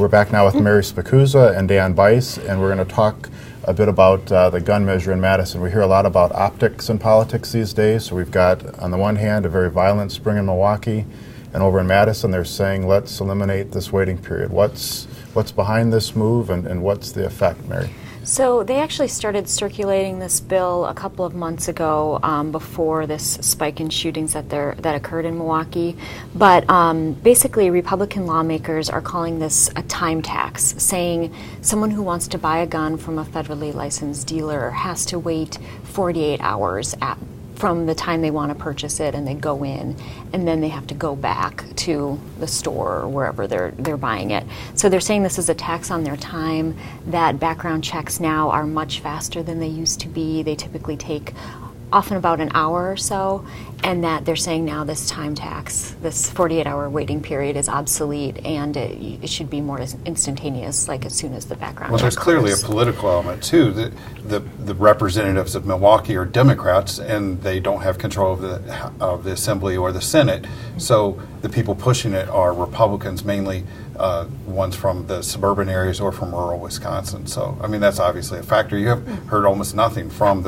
We're back now with Mary Spiccuza and Dan Bice, and we're going to talk a bit about the gun measure in Madison. We hear a lot about optics in politics these days. So we've got, on the one hand, a very violent spring in Milwaukee, and over in Madison, they're saying, let's eliminate this waiting period. What's behind this move, and what's the effect, Mary? So they actually started circulating this bill a couple of months ago before this spike in shootings that occurred in Milwaukee. But basically, Republican lawmakers are calling this a time tax, saying someone who wants to buy a gun from a federally licensed dealer has to wait 48 hours from the time they want to purchase it, and they go in, and then they have to go back to the store or wherever they're buying it. So they're saying this is a tax on their time, that background checks now are much faster than they used to be. They typically take often about an hour or so, and that they're saying now this time tax, this 48-hour waiting period, is obsolete, and it should be more instantaneous, like as soon as the background check. Well, there's clearly a political element too. The representatives of Milwaukee are Democrats, and they don't have control of the Assembly or the Senate. So the people pushing it are Republicans, mainly ones from the suburban areas or from rural Wisconsin. So, I mean, that's obviously a factor. You have heard almost nothing from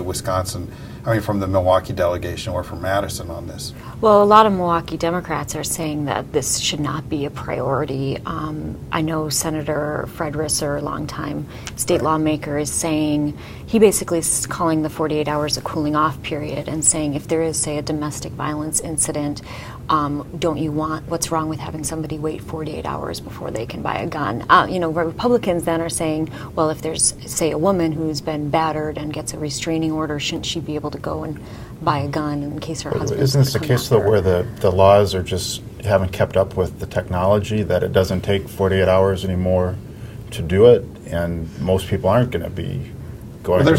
from the Milwaukee delegation or from Madison on this. Well, a lot of Milwaukee Democrats are saying that this should not be a priority. I know Senator Fred Risser, longtime state lawmaker, is saying, he basically is calling the 48 hours a cooling off period and saying if there is, say, a domestic violence incident, what's wrong with having somebody wait 48 hours before they can buy a gun? Republicans then are saying, well, if there's, say, a woman who's been battered and gets a restraining order, shouldn't she be able to go and buy a gun in case her husband? Isn't this a case, though, where the laws are just haven't kept up with the technology, that it doesn't take 48 hours anymore to do it, and most people aren't going to be going there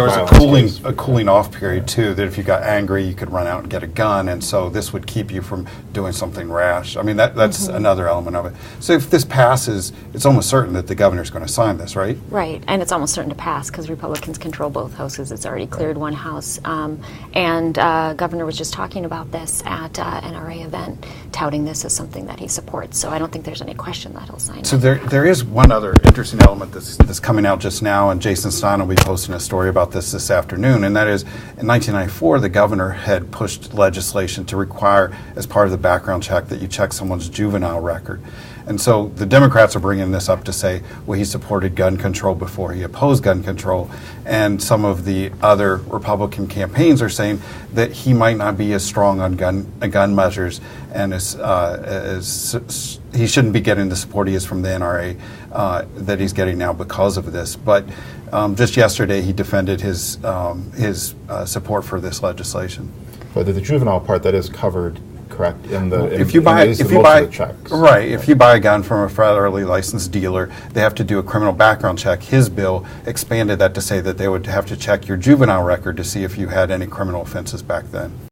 was a cooling off period too, that if you got angry you could run out and get a gun, and so this would keep you from doing something rash. I mean, that's another element of it. So if this passes, it's almost certain that the governor's going to sign this, right? Right, and it's almost certain to pass because Republicans control both houses. It's already cleared one house, and governor was just talking about this at an NRA event, touting this as something that he supports. So I don't think there's any question that he'll sign it. So there is one other interesting element that's coming out just now, and Jason Stein will be posting a story about this afternoon, and that is, in 1994, the governor had pushed legislation to require, as part of the background check, that you check someone's juvenile record. And so the Democrats are bringing this up to say, well, he supported gun control before he opposed gun control. And some of the other Republican campaigns are saying that he might not be as strong on gun measures, and he shouldn't be getting the support he is from the NRA that he's getting now because of this. But just yesterday, he defended his support for this legislation. But the juvenile part, that is covered, correct? If you buy a gun from a federally licensed dealer, they have to do a criminal background check. His bill expanded that to say that they would have to check your juvenile record to see if you had any criminal offenses back then.